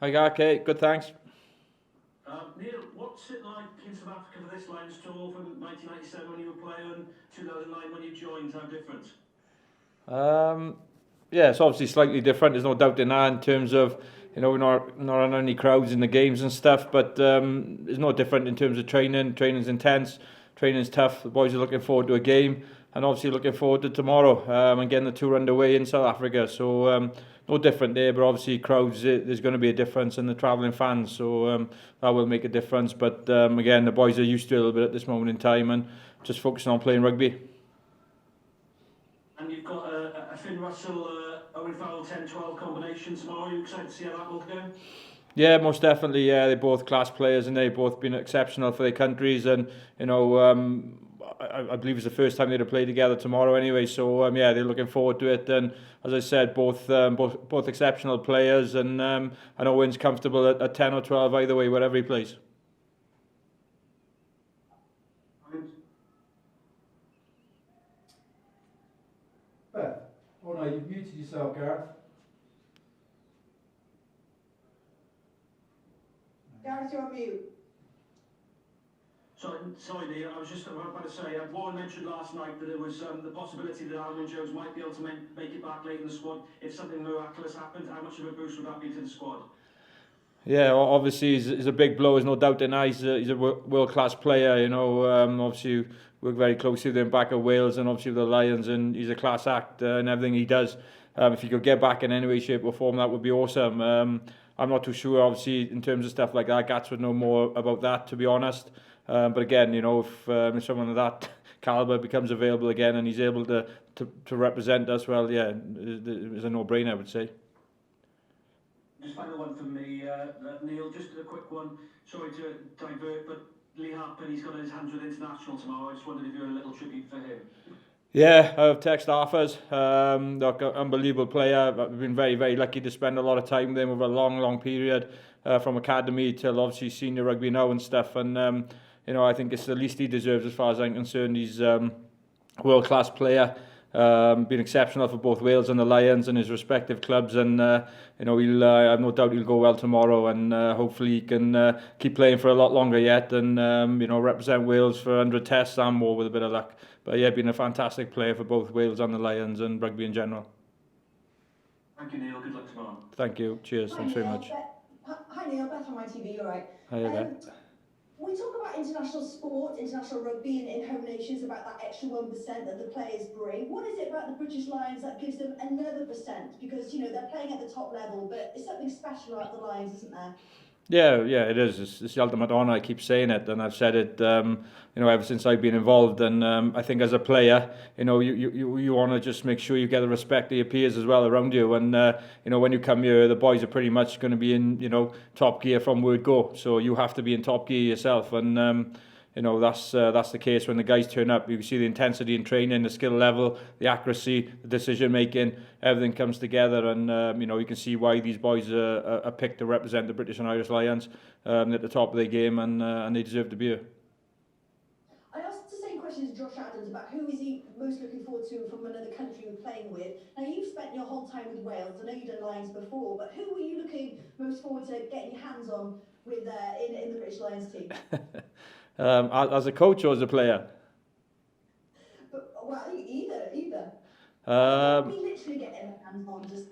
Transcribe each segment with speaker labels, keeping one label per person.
Speaker 1: Hi, okay, good, thanks.
Speaker 2: Neil, what's it like in South Africa for this Lions tour from 1997 when you were playing, 2009 when you joined? How different?
Speaker 1: Um, yeah, it's obviously slightly different. There's no doubt in that in terms of, we're not on any crowds in the games and stuff, but it's no different in terms of training. Training's intense, training's tough. The boys are looking forward to a game, and obviously looking forward to tomorrow and getting the tour underway in South Africa. So no different there, but obviously crowds, there's going to be a difference in the travelling fans, so that will make a difference. But again, the boys are used to it a little bit at this moment in time and just focusing on playing rugby.
Speaker 2: And you've got a Finn Russell, Owen Farrell 10-12 combination tomorrow. Are you excited to see how that will go?
Speaker 1: Yeah, most definitely. Yeah, they're both class players and they've both been exceptional for their countries. And I believe it's the first time they'd have played together tomorrow anyway. So yeah, they're looking forward to it. And as I said, both exceptional players. And I know Owen's comfortable at 10 or 12 either way, wherever he plays.
Speaker 3: Beth, oh no, you've muted yourself, Gareth.
Speaker 4: Gareth, you're on mute.
Speaker 2: Sorry, Neil. I was just about to say, Warren mentioned last night that there was the possibility that Alan Jones might be able to make it back late in the squad if something miraculous happened. How much of a boost would that be to the squad?
Speaker 1: Yeah, obviously he's a big blow. There's no doubt in that. He's a world class player. Obviously work very closely with him back at Wales and obviously with the Lions, and he's a class act in everything he does. If he could get back in any way, shape or form, that would be awesome. I'm not too sure, obviously, in terms of stuff like that. Gats would know more about that, to be honest. But again, if someone of that caliber becomes available again and he's able to represent us, well, yeah, it's a no-brainer, I would say.
Speaker 2: Just final one from me, Neil. Just a quick one. Sorry to divert, but Lee Harper, he's got his hands with international tomorrow. I just wondered if you had a little tribute for him.
Speaker 1: Yeah, I've texted Arthurs. Look, unbelievable player. I've been very, very lucky to spend a lot of time with him over a long, long period, from academy till obviously senior rugby now and stuff. And I think it's the least he deserves as far as I'm concerned. He's a world-class player. Been exceptional for both Wales and the Lions and his respective clubs, and he'll I have no doubt he'll go well tomorrow, and hopefully he can keep playing for a lot longer yet, and represent Wales for 100 tests and more with a bit of luck. But yeah, been a fantastic player for both Wales and the Lions and rugby in general.
Speaker 2: Thank you, Neil. Good luck tomorrow.
Speaker 1: Thank you. Cheers.
Speaker 4: Hi
Speaker 1: Thanks very
Speaker 4: Neil.
Speaker 1: much.
Speaker 4: Hi Neil, Beth on my TV, you're right.
Speaker 1: Hi there.
Speaker 4: We talk about international sport, international rugby in home nations, about that extra 1% that the players bring. What is it about the British Lions that gives them another percent? Because, they're playing at the top level, but it's something special about the Lions, isn't there?
Speaker 1: Yeah, it is. It's the ultimate honour. I keep saying it, and I've said it, ever since I've been involved. And I think as a player, you want to just make sure you get the respect of your peers as well around you. And when you come here, the boys are pretty much going to be in top gear from word go. So you have to be in top gear yourself. And that's the case when the guys turn up. You see the intensity in training, the skill level, the accuracy, the decision making, everything comes together, and you can see why these boys are picked to represent the British and Irish Lions at the top of their game, and they deserve to be here.
Speaker 4: I asked the same question to Josh Adams about who is he most looking forward to from another country we're playing with. Now, you've spent your whole time with Wales. I know you've done Lions before, but who were you looking most forward to getting your hands on with in the British Lions team?
Speaker 1: As a coach or as a player?
Speaker 4: But, well, either.
Speaker 1: Um,
Speaker 4: We literally get their hands on just.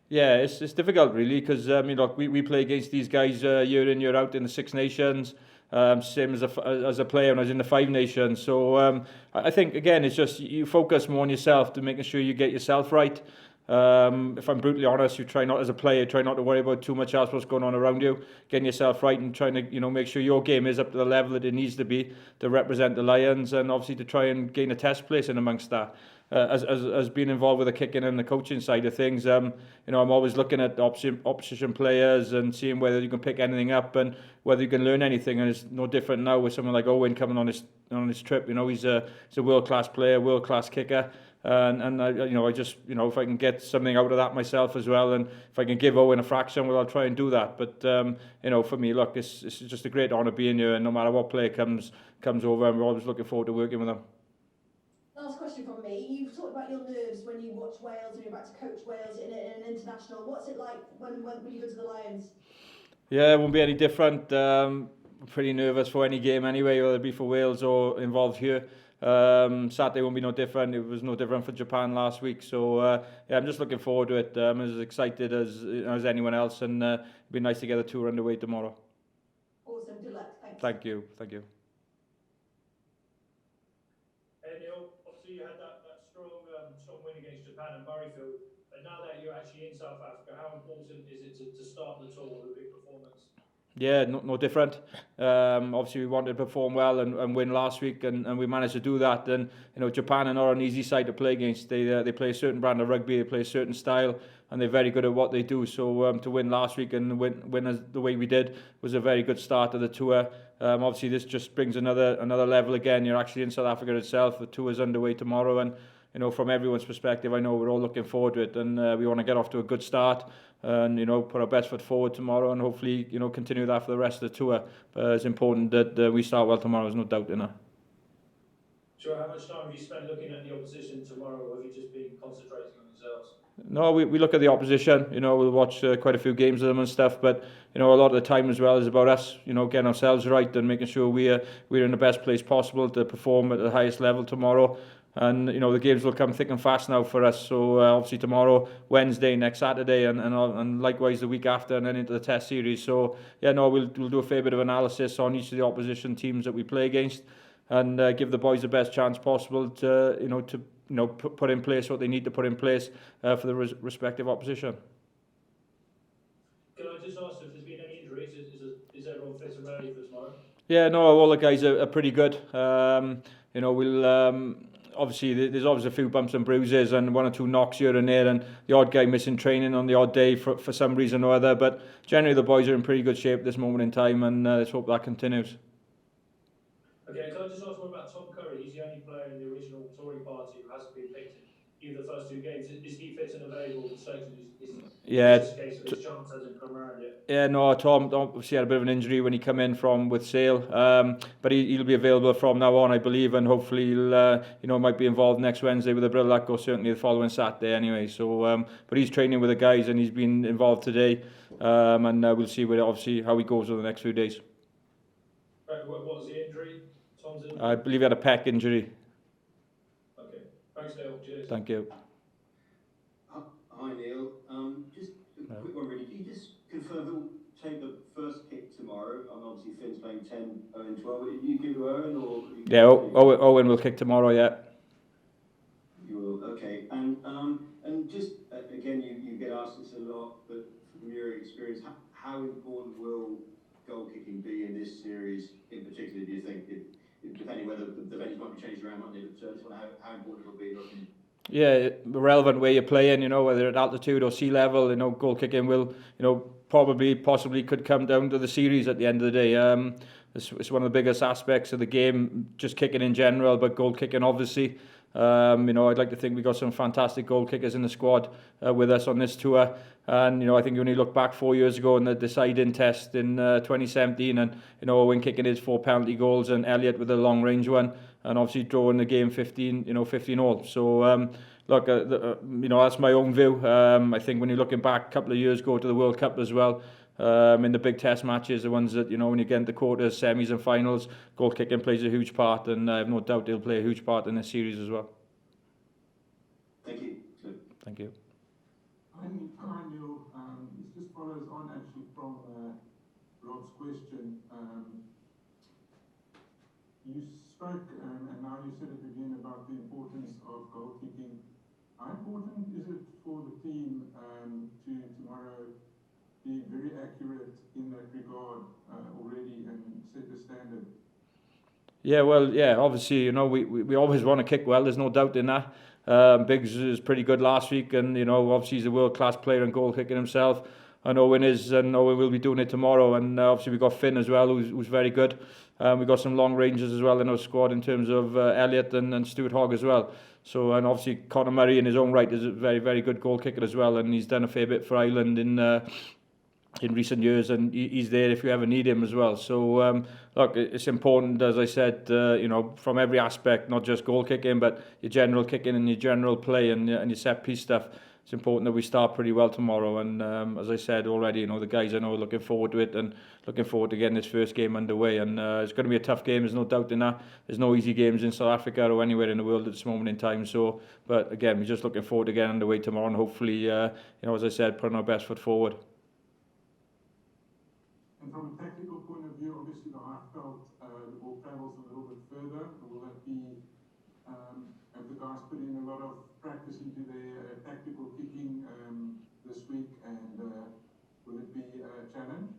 Speaker 1: Yeah, it's difficult really because look, we play against these guys year in year out in the Six Nations, same as a player when I was in the Five Nations. So I think again it's just you focus more on yourself to making sure you get yourself right. If I'm brutally honest, you try not as a player, try not to worry about too much else what's going on around you, getting yourself right and trying to make sure your game is up to the level that it needs to be to represent the Lions, and obviously to try and gain a test place in amongst that. As being involved with the kicking and the coaching side of things, I'm always looking at opposition players and seeing whether you can pick anything up and whether you can learn anything. And it's no different now with someone like Owen coming on his trip. He's a world class player, world class kicker. And I just if I can get something out of that myself as well, and if I can give Owen a fraction, well, I'll try and do that. But for me, look, it's just a great honour being here, and no matter what player comes over, I'm always looking forward to working with them.
Speaker 4: Last question from me. You've talked about your nerves when you watch Wales and you're about to coach Wales in an international. What's it like when you go to the Lions?
Speaker 1: Yeah, it won't be any different. Pretty nervous for any game anyway, whether it be for Wales or involved here. Saturday won't be no different. It was no different for Japan last week. So yeah, I'm just looking forward to it. I'm as excited as anyone else, and it'll be nice to get the tour underway tomorrow.
Speaker 4: Awesome. Good luck. Thanks.
Speaker 1: Thank you. Thank you.
Speaker 5: Hey Neil, obviously you had that strong win against Japan and Murrayfield, but now that you're actually in South Africa, how important is it to start the tour with a big performance?
Speaker 1: Yeah, no different. Obviously, we wanted to perform well and win last week, and we managed to do that. And Japan are not an easy side to play against. They play a certain brand of rugby, they play a certain style, and they're very good at what they do. So to win last week and win the way we did was a very good start to the tour. Obviously, this just brings another level again. You're actually in South Africa itself. The tour is underway tomorrow, and from everyone's perspective, I know we're all looking forward to it, and we want to get off to a good start and put our best foot forward tomorrow, and hopefully continue that for the rest of the tour. But it's important that we start well tomorrow. There's no doubt in that.
Speaker 5: Sure. How much time have you spent looking at the opposition tomorrow, or have you just been concentrating on yourselves?
Speaker 1: No, we look at the opposition. We'll watch quite a few games of them and stuff. But a lot of the time as well is about us. Getting ourselves right and making sure we're in the best place possible to perform at the highest level tomorrow. And the games will come thick and fast now for us. So obviously tomorrow, Wednesday, next Saturday, and likewise the week after, and then into the Test series. So yeah, no, we'll do a fair bit of analysis on each of the opposition teams that we play against, and give the boys the best chance possible to put in place what they need to put in place for the respective opposition.
Speaker 5: Can I just ask if there's been any injuries? Is everyone fit and ready for tomorrow?
Speaker 1: Yeah, no, all the guys are pretty good. We'll obviously there's always a few bumps and bruises and one or two knocks here and there, and the odd guy missing training on the odd day for some reason or other. But generally the boys are in pretty good shape at this moment in time, and let's hope that continues.
Speaker 5: Okay, can I just ask one about Tom Curry? He's the only player in the original touring party who hasn't been picked in either the first two games. Is he fit and available? Is this a case of his chance hasn't come around yet?
Speaker 1: Yeah, no, Tom obviously had a bit of an injury when he came in from with Sale, but he'll be available from now on, I believe, and hopefully he'll might be involved next Wednesday with a bit of luck, or certainly the following Saturday anyway. So, but he's training with the guys and he's been involved today, and we'll see obviously how he goes over the next few days.
Speaker 5: Right, what was the injury? Tom's injury?
Speaker 1: I believe he had a pec injury.
Speaker 5: Okay, thanks Neil. Cheers.
Speaker 1: Thank you.
Speaker 6: Hi Neil, just a quick one really. Can you just confirm who will take the first kick tomorrow? Obviously Finn's playing 10, Owen 12. Are you give to Owen or?
Speaker 1: Yeah, Owen will kick tomorrow. Yeah.
Speaker 6: You will. Okay, and just again, you get asked this a lot, but from your experience, how important will goal kicking be in this series in particular? Do you think, depending whether the venues might be changed around, might they? But just how important it will be in your opinion? Yeah,
Speaker 1: relevant where you're playing, whether at altitude or sea level, goal kicking will, possibly could come down to the series at the end of the day. It's one of the biggest aspects of the game, just kicking in general, but goal kicking obviously. I'd like to think we got some fantastic goal kickers in the squad with us on this tour. And, I think when you look back 4 years ago in the deciding test in 2017, and, Owen kicking his 4 penalty goals and Elliot with a long range one, and obviously drawing the game 15 all. So, look, that's my own view. I think when you're looking back a couple of years ago to the World Cup as well, in the big test matches, the ones that, when you get into quarters, semis and finals, goal kicking plays a huge part, and I have no doubt he'll play a huge part in this series as well.
Speaker 6: Thank you.
Speaker 1: Thank you.
Speaker 7: Hi Neil, this just follows on actually from Rob's question. You spoke, and now you said it again, about the importance of goal kicking. How important is it for the team to tomorrow be very accurate in that regard already and set the standard?
Speaker 1: Yeah, well, yeah, obviously, we always want to kick well, there's no doubt in that. Biggs is pretty good last week, and, obviously he's a world-class player and goal kicking himself. And Owen is, and Owen will be doing it tomorrow. And obviously we've got Finn as well, who's very good. We've got some long rangers as well in our squad in terms of Elliot and Stuart Hogg as well. So, and obviously Conor Murray in his own right is a very, very good goal kicker as well, and he's done a fair bit for Ireland in in recent years, and he's there if you ever need him as well. So look, it's important, as I said, from every aspect, not just goal kicking, but your general kicking and your general play and your set piece stuff. It's important that we start pretty well tomorrow, and as I said already, the guys I know are looking forward to it and looking forward to getting this first game underway. And it's going to be a tough game, there's no doubt in that. There's no easy games in South Africa or anywhere in the world at this moment in time. So, but again, we're just looking forward to getting underway tomorrow, and hopefully, as I said, putting our best foot forward.
Speaker 7: And from a tactical point of view, obviously the half felt the ball travels a little bit further. Will that be, have the guys put in a lot of practice into their tactical kicking this week, and will it be a challenge?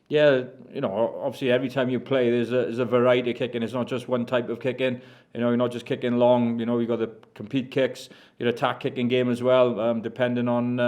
Speaker 1: Yeah, obviously every time you play, there's a variety of kicking. It's not just one type of kicking. You're not just kicking long. You've got the compete kicks, your attack kicking game as well, depending on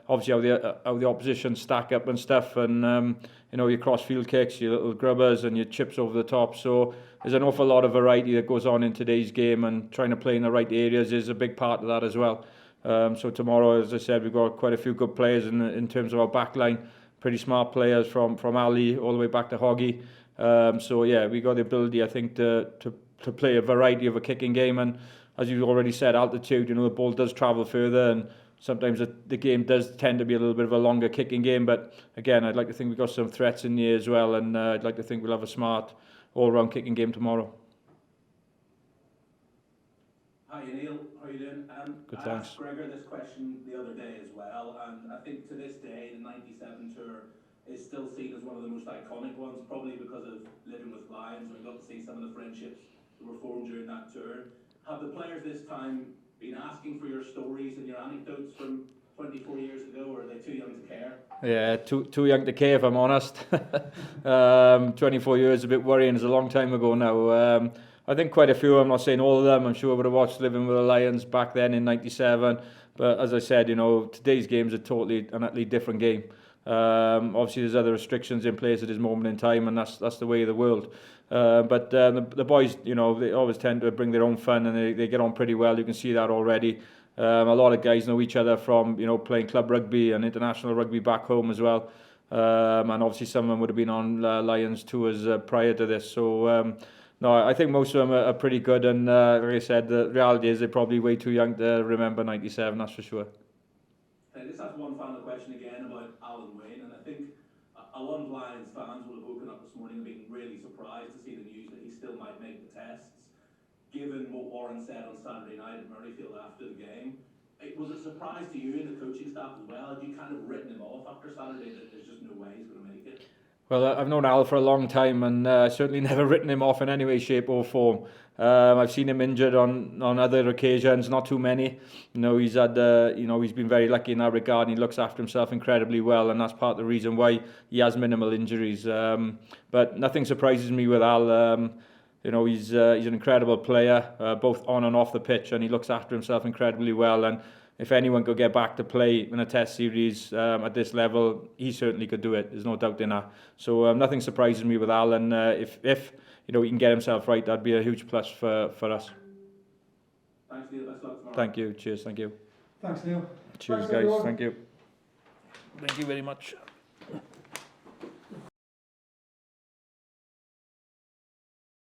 Speaker 1: obviously how the opposition stack up and stuff, and your cross field kicks, your little grubbers, and your chips over the top. So there's an awful lot of variety that goes on in today's game, and trying to play in the right areas is a big part of that as well. So tomorrow, as I said, we've got quite a few good players in terms of our back line. Pretty smart players from Ali all the way back to Hoggy. So yeah, we got the ability, I think, to play a variety of a kicking game. And as you already said, altitude, the ball does travel further, and sometimes the game does tend to be a little bit of a longer kicking game. But again, I'd like to think we've got some threats in here as well, and I'd like to think we'll have a smart all-round kicking game tomorrow.
Speaker 8: Hi Neil, how are you doing?
Speaker 1: Good,
Speaker 8: I
Speaker 1: thanks.
Speaker 8: asked Gregor this question the other day as well, and I think to this day the 97 tour is still seen as one of the most iconic ones, probably because of living with Lions, and we got to see some of the friendships that were formed during that tour. Have the players this time been asking for your stories and your anecdotes from 24 years ago, or are they too young to care?
Speaker 1: Yeah, too young to care, if I'm honest. 24 years is a bit worrying. It's a long time ago now. I think quite a few, I'm not saying all of them, I'm sure I would have watched Living with the Lions back then in 97. But as I said, today's game is a totally and utterly different game. Obviously, there's other restrictions in place at this moment in time, and that's the way of the world. But the boys, they always tend to bring their own fun, and they get on pretty well. You can see that already. A lot of guys know each other from, playing club rugby and international rugby back home as well. And obviously some of them would have been on Lions tours prior to this. So, no, I think most of them are pretty good, and like I said, the reality is they're probably way too young to remember 97, that's for sure.
Speaker 8: Can I just ask one final question again about Alan Wayne? And I think a lot of Lions fans will have woken up this morning and been really surprised to see the news that he still might make the tests, given what Warren said on Saturday night at Murrayfield after the game. Was it a surprise to you and the coaching staff as well? Had you kind of written him off after Saturday that there's just no way he's going to make it?
Speaker 1: Well, I've known Al for a long time, and certainly never written him off in any way, shape or form. I've seen him injured on other occasions, not too many. He's had, he's been very lucky in that regard, and he looks after himself incredibly well, and that's part of the reason why he has minimal injuries. But nothing surprises me with Al. He's an incredible player, both on and off the pitch, and he looks after himself incredibly well. And if anyone could get back to play in a test series at this level, he certainly could do it. There's no doubt in that. So nothing surprises me with Al, and if he can get himself right, that'd be a huge plus for us.
Speaker 8: Thanks, Neil. Best luck tomorrow.
Speaker 1: Thank you. Cheers. Thank you.
Speaker 3: Thanks, Neil.
Speaker 1: Cheers,
Speaker 3: Thanks,
Speaker 1: guys.
Speaker 3: everyone.
Speaker 1: Thank you. Thank you very much.